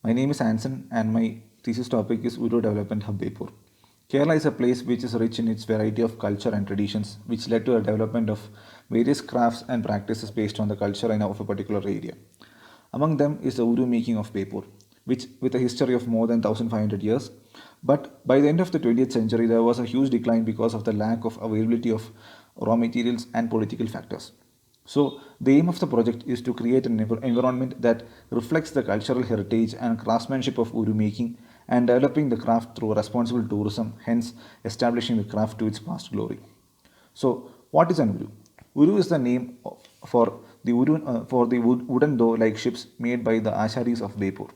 My name is Anson and my thesis topic is Uru Development Hub Bepur. Kerala is a place which is rich in its variety of culture and traditions, which led to a development of various crafts and practices based on the culture and of a particular area. Among them is the Uru making of Bepur, which with a history of more than 1500 years. But by the end of the 20th century, there was a huge decline because of the lack of availability of raw materials and political factors. So, the aim of the project is to create an environment that reflects the cultural heritage and craftsmanship of Uru making and developing the craft through responsible tourism, hence establishing the craft to its past glory. So, what is an Uru? Uru is the name for the wooden dough-like ships made by the Asharis of Bepur.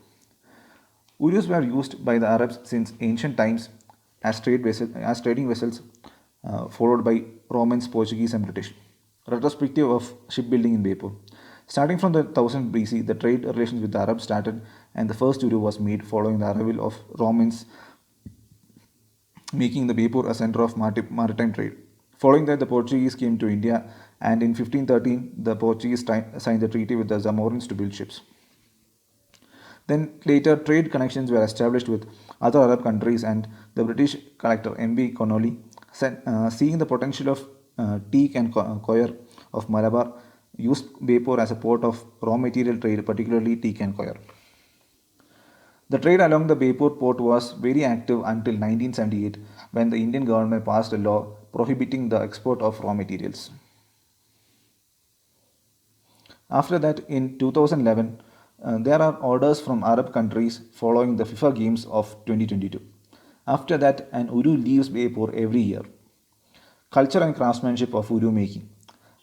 Urus were used by the Arabs since ancient times as trading vessels, followed by Romans, Portuguese, and British. Retrospective of shipbuilding in Bepur. Starting from the 1000 BC, the trade relations with the Arabs started, and the first Uru was made following the arrival of Romans, making the Bepur a center of maritime trade. Following that, the Portuguese came to India, and in 1513, the Portuguese signed the treaty with the Zamorans to build ships. Then later, trade connections were established with other Arab countries, and the British collector M.V. Connolly, seeing the potential of teak and coir of Malabar, used Bepur as a port of raw material trade, particularly teak and coir. The trade along the Bepur port was very active until 1978, when the Indian government passed a law prohibiting the export of raw materials. After that, in 2011, there are orders from Arab countries following the FIFA Games of 2022. After that, an Uru leaves Bepur every year. Culture and craftsmanship of Uru making.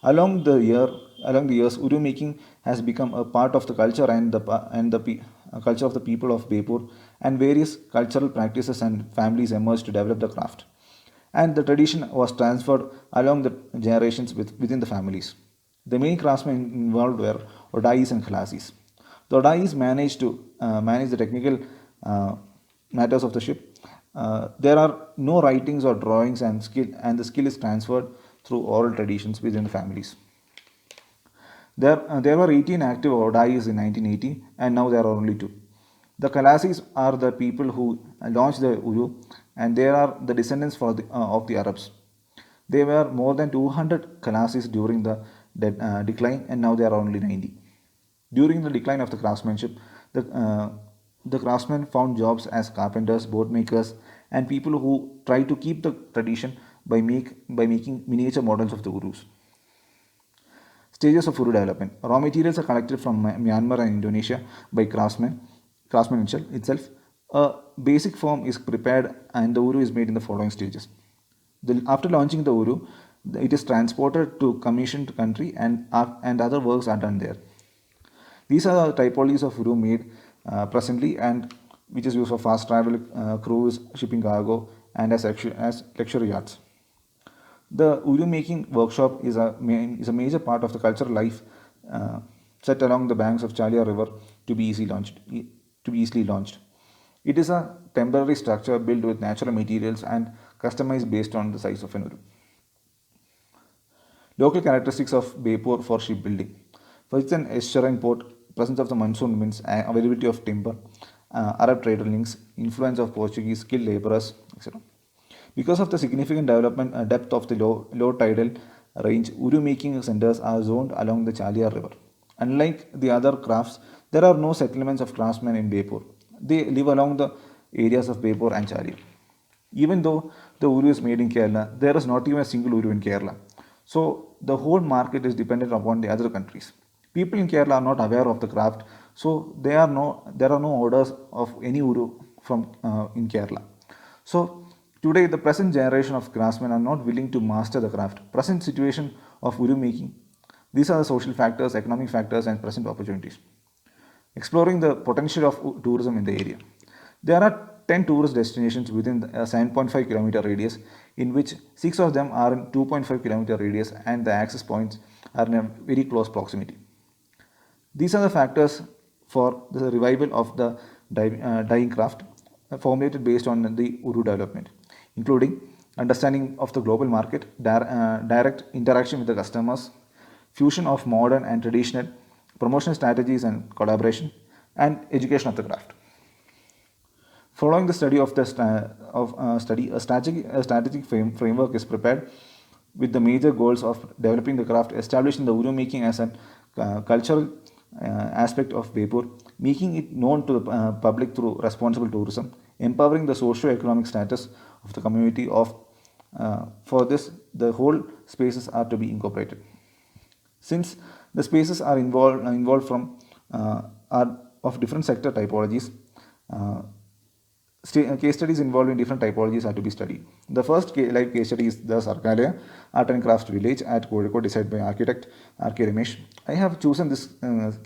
Along the years, Uru making has become a part of the culture and the culture of the people of Bepur, and various cultural practices and families emerged to develop the craft. And the tradition was transferred along the generations within the families. The main craftsmen involved were Odais and Khalasis. The Odais managed to manage the technical matters of the ship. There are no writings or drawings, and the skill is transferred through oral traditions within the families. There were 18 active Odais in 1980, and now there are only two. The Khalasis are the people who launched the Uru, and they are the descendants of the Arabs. There were more than 200 Khalasis during the decline, and now there are only 90. During the decline of the craftsmanship, the craftsmen found jobs as carpenters, boat makers, and people who tried to keep the tradition by making miniature models of the Urus. Stages of Uru development. Raw materials are collected from Myanmar and Indonesia by craftsmen itself. A basic form is prepared and the Uru is made in the following stages. After launching the Uru, it is transported to commissioned country and other works are done there. These are the typologies of Uru made presently, and which is used for fast travel, cruise, shipping cargo, and as luxury yachts. The Uru making workshop is a major part of the cultural life set along the banks of Chalia River to be easily launched. It is a temporary structure built with natural materials and customized based on the size of an Uru. Local characteristics of Bepur for shipbuilding. First, it's an estuarine port, presence of the monsoon winds, availability of timber, Arab trade links, influence of Portuguese skilled laborers, etc. Because of the significant development depth of the low tidal range, Uru making centers are zoned along the Chalia River. Unlike the other crafts, there are no settlements of craftsmen in Bepur. They live along the areas of Bepur and Chalia. Even though the Uru is made in Kerala, there is not even a single Uru in Kerala. So the whole market is dependent upon the other countries. People in Kerala are not aware of the craft, so there are no orders of any Uru from in Kerala. So today, the present generation of craftsmen are not willing to master the craft. Present situation of Uru making. These are the social factors, economic factors, and present opportunities. Exploring the potential of tourism in the area. There are 10 tourist destinations within a 7.5 kilometer radius, in which 6 of them are in 2.5 kilometer radius, and the access points are in a very close proximity. These are the factors for the revival of the dyeing craft formulated based on the Uru development, including understanding of the global market, direct interaction with the customers, fusion of modern and traditional, promotional strategies and collaboration, and education of the craft. Following the study of the study, a strategic framework is prepared with the major goals of developing the craft, establishing the Uru making as a cultural aspect of Bepur, making it known to the public through responsible tourism, empowering the socio-economic status of the community of for this, the whole spaces are to be incorporated. Since the spaces are involved from are of different sector typologies, uh, case studies involved in different typologies are to be studied. The first live case study is the Sarkalaya Art and Craft Village at Kozhikode, designed by architect R.K. Ramesh. I have chosen this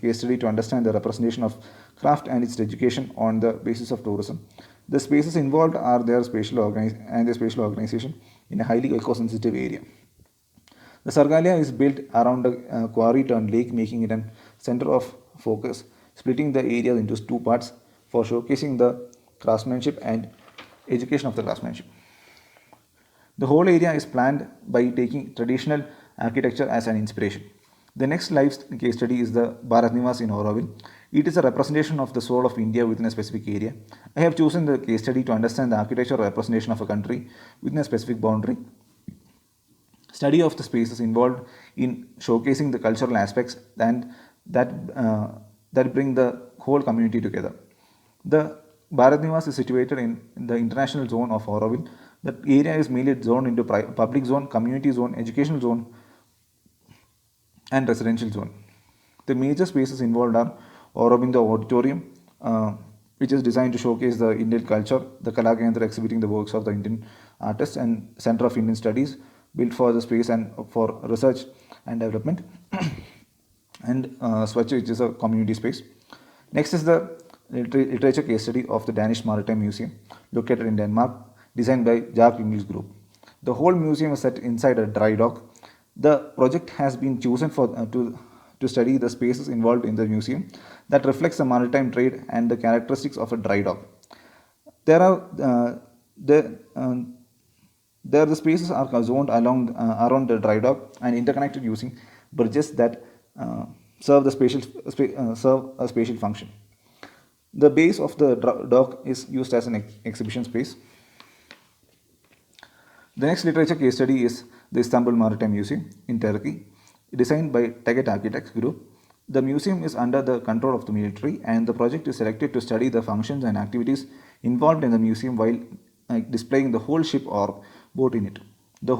case study to understand the representation of craft and its education on the basis of tourism. The spaces involved are their spatial organization in a highly eco-sensitive area. The Sargalia is built around a quarry turned lake, making it a center of focus, splitting the area into two parts for showcasing the craftsmanship and education of the craftsmanship. The whole area is planned by taking traditional architecture as an inspiration. The next live case study is the Bharat Nivas in Auroville. It is a representation of the soul of India within a specific area. I have chosen the case study to understand the architectural representation of a country within a specific boundary. Study of the spaces involved in showcasing the cultural aspects and that bring the whole community together. The Bharat Nivas is situated in the international zone of Auroville. The area is mainly zoned into public zone, community zone, educational zone, and residential zone. The major spaces involved are Aurobindo Auditorium, which is designed to showcase the Indian culture, the Kala Kendra exhibiting the works of the Indian artists, and Center of Indian Studies, built for the space and for research and development, and Swachh, which is a community space. Next is the literature case study of the Danish Maritime Museum, located in Denmark, designed by Jaak English Group. The whole museum is set inside a dry dock. The project has been chosen to study the spaces involved in the museum that reflects the maritime trade and the characteristics of a dry dock. There are there the spaces are zoned along around the dry dock and interconnected using bridges that serve a spatial function. The base of the dock is used as an exhibition space. The next literature case study is the Istanbul Maritime Museum in Turkey, designed by Teget Architects Group. The museum is under the control of the military, and the project is selected to study the functions and activities involved in the museum while displaying the whole ship or boat in it. The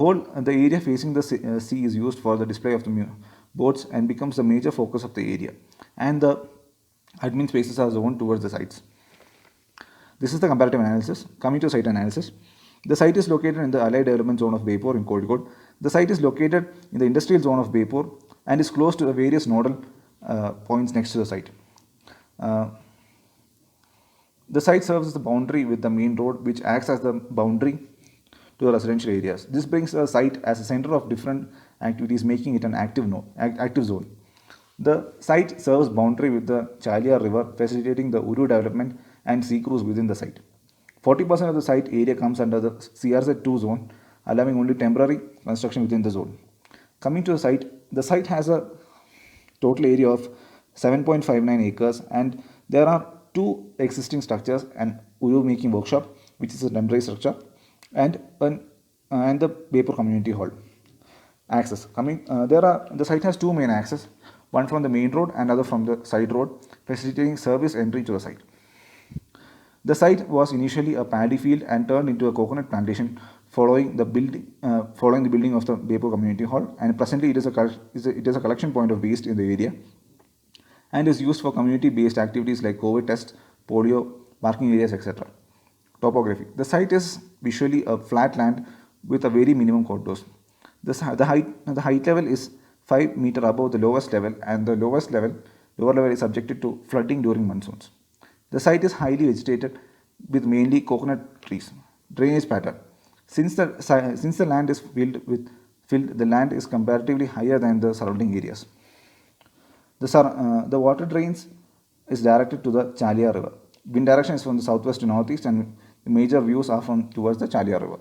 area facing the sea is used for the display of the boats and becomes the major focus of the area. And the admin spaces are zoned towards the sites. This is the comparative analysis. Coming to site analysis, the site is located in the Allied Development Zone of Bepur in Kozhikode. The site is located in the industrial zone of Bepur and is close to the various nodal points next to the site. The site serves as the boundary with the main road, which acts as the boundary to the residential areas. This brings the site as a center of different activities, making it an active zone. The site serves boundary with the Chaliar River, facilitating the Uru development and sea cruise within the site. 40% of the site area comes under the CRZ2 zone, allowing only temporary construction within the zone. Coming to the site has a total area of 7.59 acres, and there are two existing structures: an Uru making workshop, which is a temporary structure, and the Bepur Community Hall. Access. The site has two main access, one from the main road and other from the side road, facilitating service entry to the site. The site was initially a paddy field and turned into a coconut plantation following the building of the Bepur Community Hall, and presently it is a collection point of waste in the area and is used for community-based activities like COVID tests, polio, parking areas, etc. Topography. The site is visually a flat land with a very minimum contours. The height level is 5 meter above the lowest level, and the lower level is subjected to flooding during monsoons. The site is highly vegetated with mainly coconut trees. Drainage pattern. Since the land is filled, the land is comparatively higher than the surrounding areas. The water drains is directed to the Chaliar River. Wind direction is from the southwest to northeast, and the major views are from towards the Chaliar River.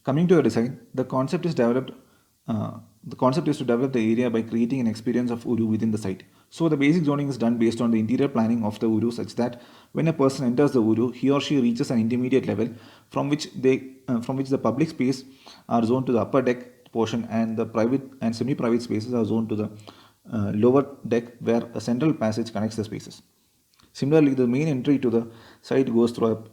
Coming to the design, the concept is to develop the area by creating an experience of Uru within the site. So the basic zoning is done based on the interior planning of the Uru such that when a person enters the Uru, he or she reaches an intermediate level from which the public space are zoned to the upper deck portion and the private and semi-private spaces are zoned to the lower deck where a central passage connects the spaces. Similarly, the main entry to the site goes through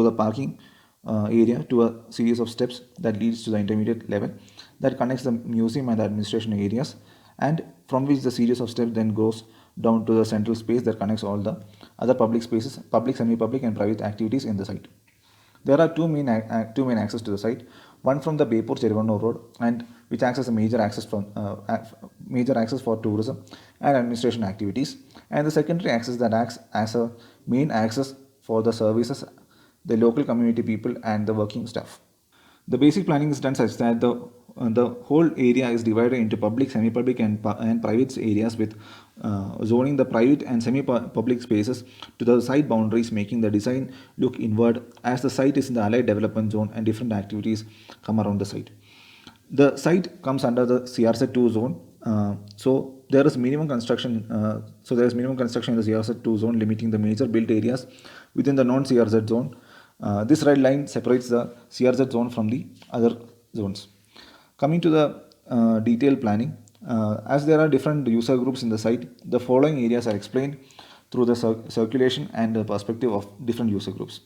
the parking area to a series of steps that leads to the intermediate level that connects the museum and the administration areas, and from which the series of steps then goes down to the central space that connects all the other public spaces, public, semi-public, and private activities in the site. There are two main access to the site. One from the Bepur Cherivannur Road, and which acts as a major access for tourism and administration activities, and the secondary access that acts as a main access for the services, the local community people, and the working staff. The basic planning is done such that the whole area is divided into public, semi-public, and private areas with zoning the private and semi-public spaces to the site boundaries, making the design look inward as the site is in the allied development zone and different activities come around the site. The site comes under the CRZ2 zone. So there is minimum construction. There is minimum construction in the CRZ2 zone, limiting the major built areas within the non-CRZ zone. This red line separates the CRZ zone from the other zones. Coming to the detailed planning, as there are different user groups in the site, the following areas are explained through the circulation and the perspective of different user groups.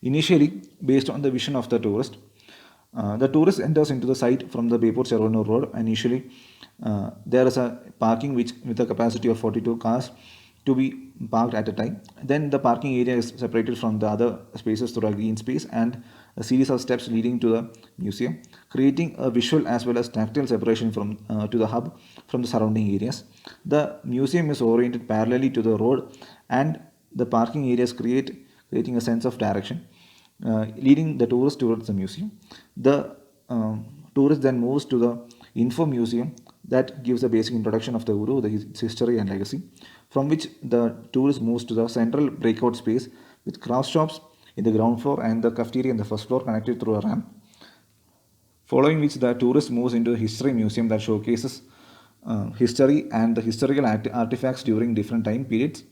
Initially, based on the vision of the tourist enters into the site from the Bepur Cherivannur Road. Initially, there is a parking which with a capacity of 42 cars to be parked at a time. Then the parking area is separated from the other spaces through a green space and a series of steps leading to the museum, creating a visual as well as tactile separation from to the hub from the surrounding areas. The museum is oriented parallelly to the road, and the parking areas creating a sense of direction, leading the tourist towards the museum. The tourist then moves to the Info Museum that gives a basic introduction of the Uru, its history and legacy, from which the tourist moves to the central breakout space with craft shops in the ground floor and the cafeteria in the first floor connected through a ramp, following which the tourist moves into the History Museum that showcases history and the historical artifacts during different time periods.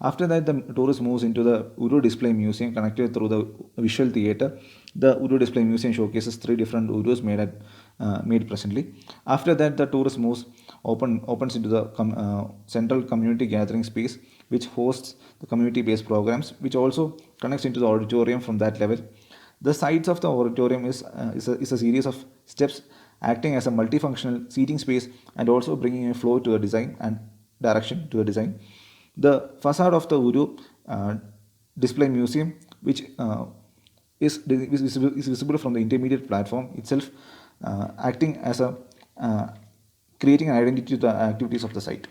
After that, the tourist moves into the Uru Display Museum connected through the visual theatre. The Uru Display Museum showcases three different Urus made presently. After that, the tourist opens into the central community gathering space, which hosts the community-based programs, which also connects into the auditorium from that level. The sides of the auditorium is a series of steps acting as a multifunctional seating space and also bringing a flow to the design and direction to the design. The facade of the Uru Display Museum, which is visible from the intermediate platform itself, acting as a creating an identity to the activities of the site.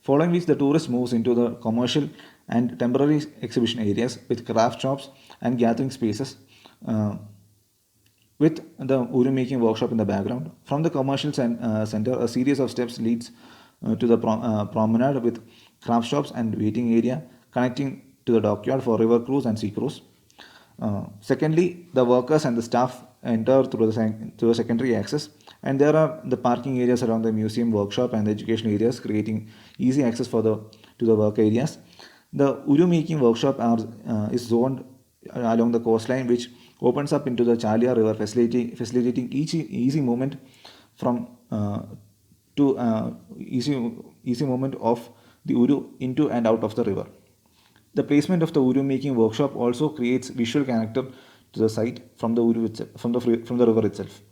Following which, the tourist moves into the commercial and temporary exhibition areas with craft shops and gathering spaces, with the Uru making workshop in the background. From the commercial center, a series of steps leads to the promenade with craft shops and waiting area connecting to the dockyard for river cruise and sea cruise. Secondly, the workers and the staff enter through the secondary access, and there are the parking areas around the museum, workshop, and the education areas, creating easy access to the work areas. The Uru making workshop is zoned along the coastline, which opens up into the Chalia River, facilitating easy movement from easy movement of the Uru into and out of the river. The placement of the Uru making workshop also creates visual character to the site from the Uru itself, from the river itself.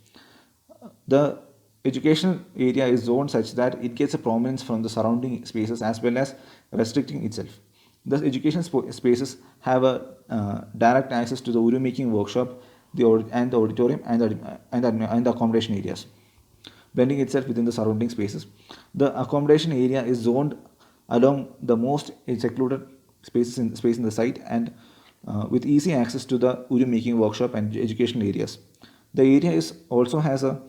The educational area is zoned such that it gets a prominence from the surrounding spaces as well as restricting itself. The education spaces have a direct access to the Uru making workshop, the auditorium and the accommodation areas, blending itself within the surrounding spaces. The accommodation area is zoned along the most secluded space in the site and with easy access to the Uru making workshop and educational areas. The area also has a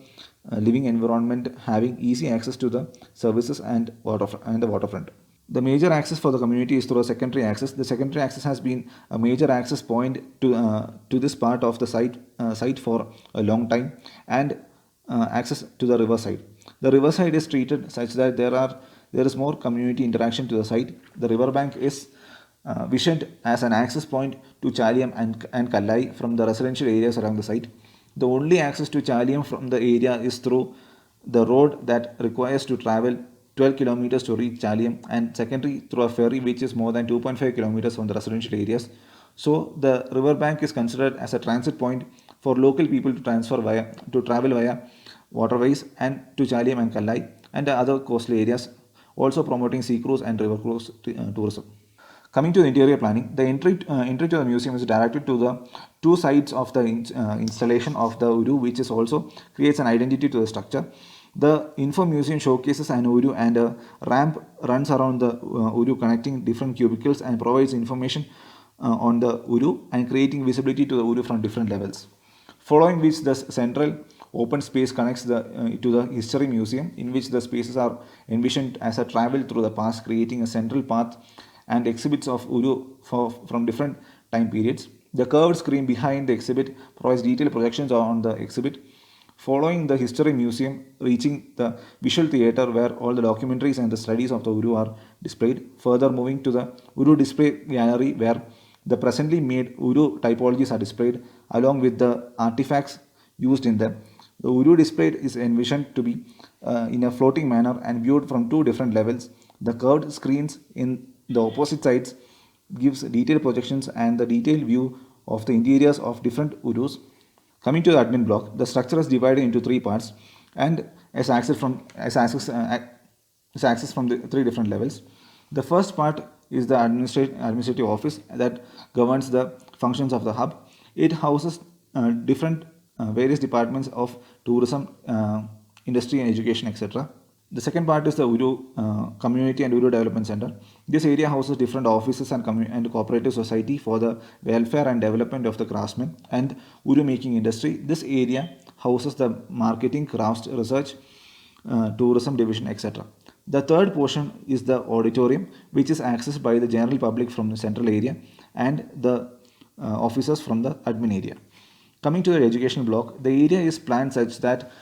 living environment, having easy access to the services and the waterfront. The major access for the community is through a secondary access. The secondary access has been a major access point to this part of the site for a long time, and access to the riverside. The riverside is treated such that there are there is more community interaction to the site. The riverbank is visioned as an access point to Chalyam and Kallai from the residential areas around the site. The only access to Chalyam from the area is through the road that requires to travel 12 kilometers to reach Chalyam, and secondary through a ferry which is more than 2.5 kilometers from the residential areas. So the riverbank is considered as a transit point for local people to travel via waterways and to Chalyam and Kallai and the other coastal areas, also promoting sea cruise and river cruise tourism. Coming to the interior planning, the entry to the museum is directed to the two sides of the installation of the Uru, which is also creates an identity to the structure. The Info Museum showcases an Uru, and a ramp runs around the Uru, connecting different cubicles and provides information on the Uru and creating visibility to the Uru from different levels. Following which, the central open space connects to the History Museum, in which the spaces are envisioned as a travel through the past, creating a central path and exhibits of Uru from different time periods. The curved screen behind the exhibit provides detailed projections on the exhibit. Following the History Museum, reaching the Visual Theatre, where all the documentaries and the studies of the Uru are displayed. Further moving to the Uru Display Gallery, where the presently made Uru typologies are displayed along with the artifacts used in them. The Uru display is envisioned to be in a floating manner and viewed from two different levels. The curved screens in the opposite sides gives detailed projections and the detailed view of the interiors of different Urus. Coming to the admin block, the structure is divided into three parts and is accessed from the three different levels. The first part is the administrative office that governs the functions of the hub. It houses different various departments of tourism, industry and education, etc. The second part is the Uru Community and Uru Development Center. This area houses different offices and cooperative society for the welfare and development of the craftsmen and Uru making industry. This area houses the marketing, crafts, research, tourism division, etc. The third portion is the auditorium, which is accessed by the general public from the central area and the officers from the admin area. Coming to the educational block, the area is planned such that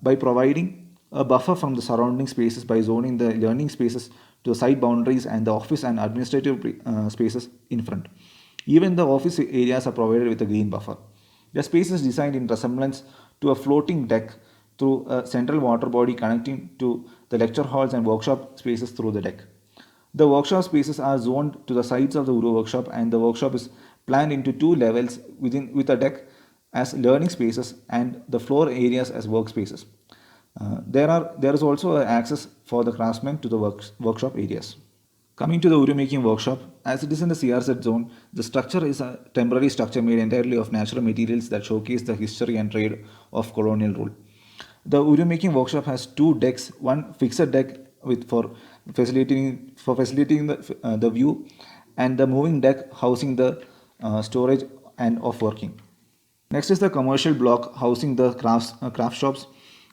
by providing a buffer from the surrounding spaces by zoning the learning spaces to the side boundaries and the office and administrative spaces in front. Even the office areas are provided with a green buffer. The space is designed in resemblance to a floating deck through a central water body connecting to the lecture halls and workshop spaces through the deck. The workshop spaces are zoned to the sides of the Uru workshop, and the workshop is planned into two levels with a deck as learning spaces and the floor areas as workspaces. There is also access for the craftsmen to the workshop areas. Coming to the Uru making workshop, as it is in the CRZ zone, the structure is a temporary structure made entirely of natural materials that showcase the history and trade of colonial rule. The Uru making workshop has two decks, one fixed deck for facilitating the view, and the moving deck housing the storage and of working. Next is the commercial block housing the craft shops,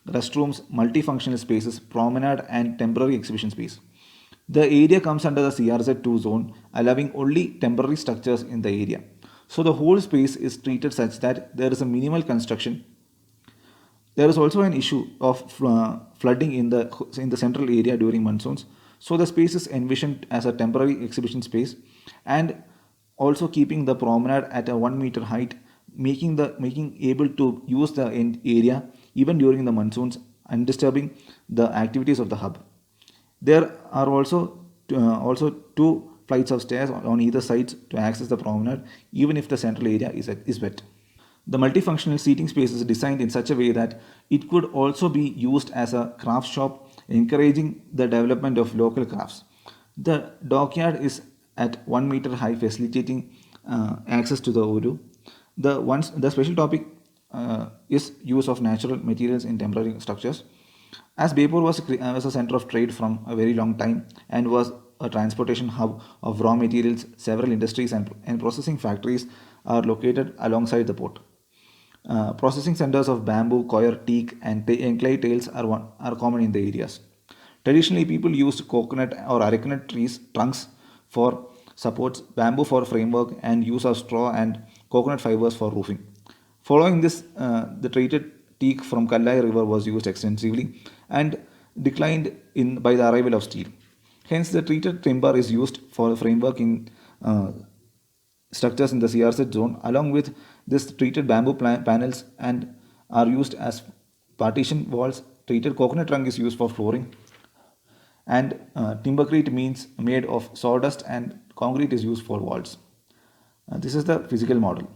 restrooms, multifunctional spaces, promenade and temporary exhibition space. The area comes under the CRZ2 zone, allowing only temporary structures in the area. So the whole space is treated such that there is a minimal construction. There is also an issue of flooding in the central area during monsoons. So the space is envisioned as a temporary exhibition space and also keeping the promenade at a 1 meter height, making able to use the area even during the monsoons, undisturbing the activities of the hub. There are also two flights of stairs on either side to access the promenade, even if the central area is wet. The multifunctional seating space is designed in such a way that it could also be used as a craft shop, encouraging the development of local crafts. The dockyard is at 1 meter high, facilitating access to the Uru. The special topic is use of natural materials in temporary structures. As Bepur was a center of trade from a very long time and was a transportation hub of raw materials, several industries and processing factories are located alongside the port. Processing centers of bamboo, coir, teak and clay tails are common in the areas. Traditionally, people used coconut or arecanut trees trunks for supports, bamboo for framework and use of straw and coconut fibers for roofing. Following this, the treated teak from Kallai river was used extensively, and declined in by the arrival of steel. Hence, the treated timber is used for framework in structures in the CRZ zone. Along with this, treated bamboo panels and are used as partition walls. Treated coconut trunk is used for flooring, and timbercrete means made of sawdust, and concrete is used for walls. This is the physical model.